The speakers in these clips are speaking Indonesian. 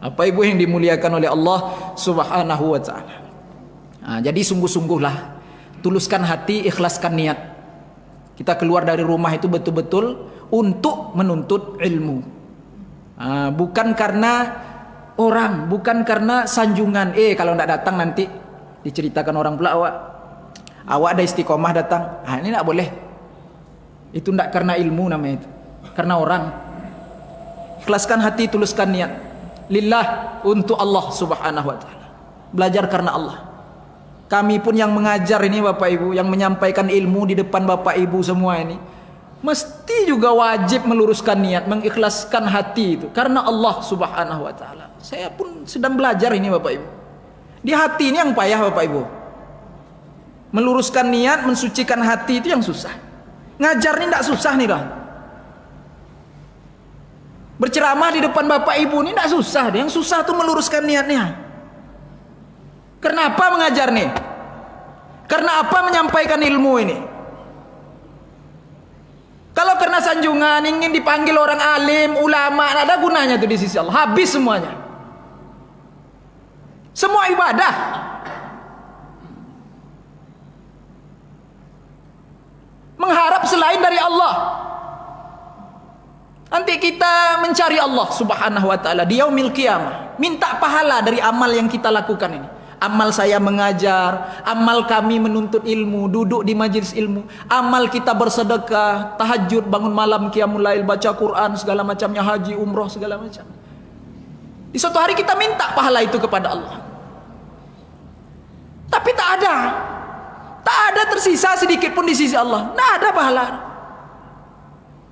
Apa ibu yang dimuliakan oleh Allah Subhanahu wa taala. Jadi sungguh-sungguhlah, tuluskan hati, ikhlaskan niat. Kita keluar dari rumah itu betul-betul untuk menuntut ilmu. Bukan karena orang, bukan karena sanjungan. Kalau tidak datang nanti diceritakan orang pula, awak ada istiqomah datang. Ini tidak boleh. Itu tidak karena ilmu namanya itu. Karena orang. Ikhlaskan hati, tuluskan niat. Lillah, untuk Allah Subhanahu wa taala. Belajar karena Allah. Kami pun yang mengajar ini Bapak Ibu, yang menyampaikan ilmu di depan Bapak Ibu semua ini, mesti juga wajib meluruskan niat, mengikhlaskan hati itu karena Allah Subhanahu wa taala. Saya pun sedang belajar ini Bapak Ibu. Di hati ini yang payah Bapak Ibu. Meluruskan niat, mensucikan hati itu yang susah. Ngajar ini tidak susah nih lah. Berceramah di depan Bapak Ibu ini tidak susah. Yang susah tuh meluruskan niatnya. Kenapa mengajar nih? Karena apa menyampaikan ilmu ini? Kalau karena sanjungan, ingin dipanggil orang alim, ulama, tidak ada gunanya tuh di sisi Allah. Habis semuanya. Semua ibadah. Mengharap selain dari Allah. Nanti kita mencari Allah Subhanahu wa taala di yaumil qiyamah. Minta pahala dari amal yang kita lakukan ini. Amal saya mengajar, amal kami menuntut ilmu, duduk di majelis ilmu, amal kita bersedekah, tahajud, bangun malam, qiyamul lail, baca Quran, segala macamnya, haji, umroh, segala macam. Di suatu hari kita minta pahala itu kepada Allah. Tapi tak ada tersisa sedikit pun di sisi Allah. Tidak ada pahala.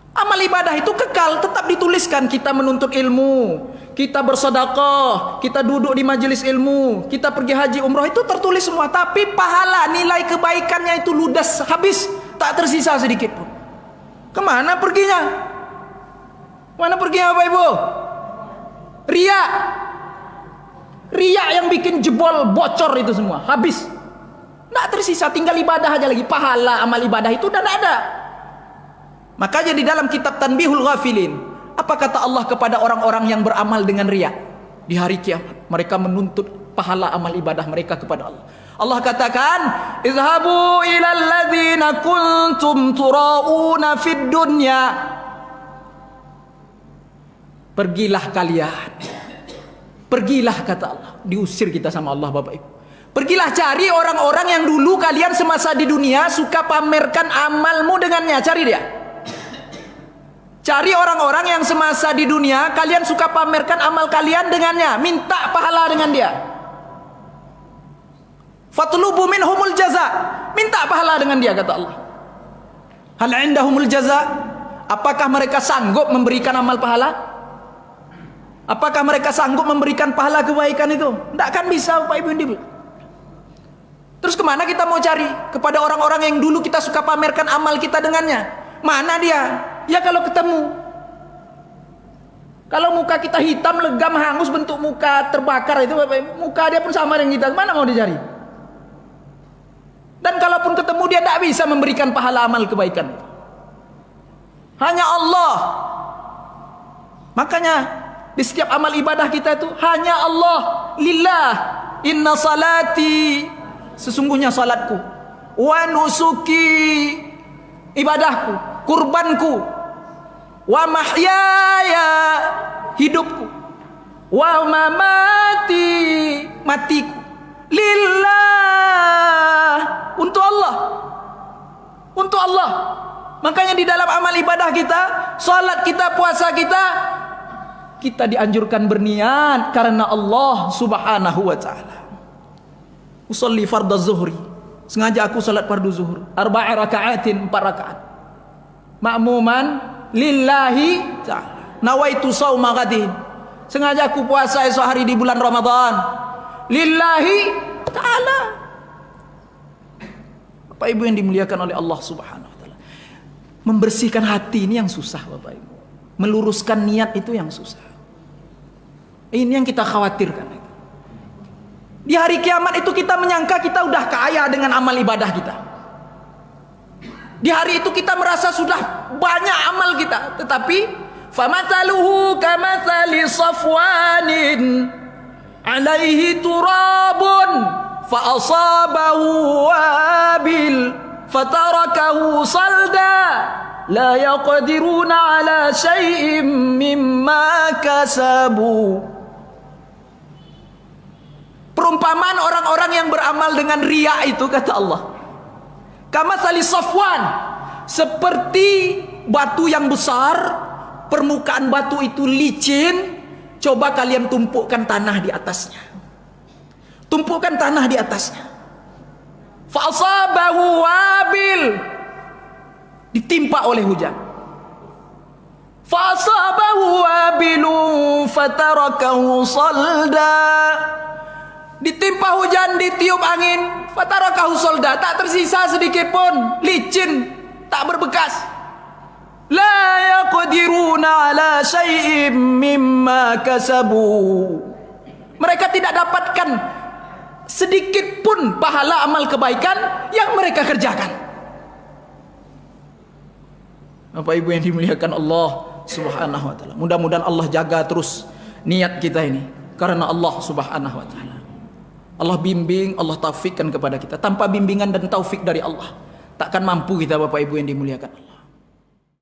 Amal ibadah itu kekal, tetap dituliskan. Kita menuntut ilmu, kita bersedekah, kita duduk di majelis ilmu, kita pergi haji umroh, itu tertulis semua. Tapi pahala, nilai kebaikannya itu ludas, habis, tak tersisa sedikit pun. Kemana perginya? Mana perginya Bapak Ibu? Riya. Riya yang bikin jebol, bocor itu semua, habis. Tidak tersisa, tinggal ibadah aja lagi. Pahala amal ibadah itu sudah tidak ada. Makanya di dalam kitab Tanbihul Ghafilin, apa kata Allah kepada orang-orang yang beramal dengan riya di hari kiamat? Mereka menuntut pahala amal ibadah mereka kepada Allah. Allah katakan, "Izhabu ilal ladzina kuntum turauna fid dunya." Pergilah kalian. Pergilah kata Allah. Diusir kita sama Allah Bapak Ibu. Pergilah cari orang-orang yang dulu kalian semasa di dunia suka pamerkan amalmu dengannya. Cari dia. Cari orang-orang yang semasa di dunia kalian suka pamerkan amal kalian dengannya, minta pahala dengan dia. Fatlubu minhumul jaza, minta pahala dengan dia kata Allah. Hal indahumul jaza? Apakah mereka sanggup memberikan amal pahala? Apakah mereka sanggup memberikan pahala kebaikan itu? Tidak akan bisa Bapak Ibu Ibu. Terus kemana kita mau cari? Kepada orang-orang yang dulu kita suka pamerkan amal kita dengannya. Mana dia? Ya kalau ketemu. Kalau muka kita hitam, legam, hangus, bentuk muka terbakar itu, muka dia pun sama dengan kita. Mana mau dicari? Dan kalaupun ketemu dia tidak bisa memberikan pahala amal kebaikan. Hanya Allah. Makanya di setiap amal ibadah kita itu hanya Allah. Lillah. Inna salati, sesungguhnya salatku, wa nusuki, ibadahku, kurbanku, wa mahyaya, hidupku, wa mamati, matiku, lillah, untuk Allah. Untuk Allah. Makanya di dalam amal ibadah kita, salat kita, puasa kita dianjurkan berniat karena Allah Subhanahu wa taala. Usolli fardhu zuhri, sengaja aku salat fardu zuhur, 4 rakaatin, 4 rakaat. Ma'muman lillahi ta'ala. Nawaitu shauma ghadin, sengaja aku puasa esok hari di bulan Ramadan lillahi ta'ala. Bapak Ibu yang dimuliakan oleh Allah Subhanahu wa taala. Membersihkan hati ini yang susah Bapak Ibu. Meluruskan niat itu yang susah. Ini yang kita khawatirkan. Di hari kiamat itu kita menyangka kita udah kaya dengan amal ibadah kita. Di hari itu kita merasa sudah banyak amal kita, tetapi famathaluhu kamathali safwanin alaihi turabun fa asabahu wabil fatarakahu salda la yaqdiruna ala syai'im mimma kasabu. Perumpamaan orang-orang yang beramal dengan riya itu, kata Allah, kamathali safwan, seperti batu yang besar, permukaan batu itu licin. Coba kalian tumpukkan tanah di atasnya, tumpukkan tanah di atasnya. Fa asabahu wabil, ditimpa oleh hujan. Fa asabahu wabilun fatarakahu salda, ditimpa hujan, ditiup angin, fatarakahu salda, tak tersisa sedikit pun, licin, tak berbekas. La yaqdiruna ala syai'im mimma kasabu, mereka tidak dapatkan sedikit pun pahala amal kebaikan yang mereka kerjakan. Bapak Ibu yang dimuliakan Allah Subhanahu wa taala, mudah-mudahan Allah jaga terus niat kita ini karena Allah Subhanahu wa taala. Allah bimbing, Allah taufikkan kepada kita. Tanpa bimbingan dan taufik dari Allah, takkan mampu kita, Bapak Ibu yang dimuliakan Allah.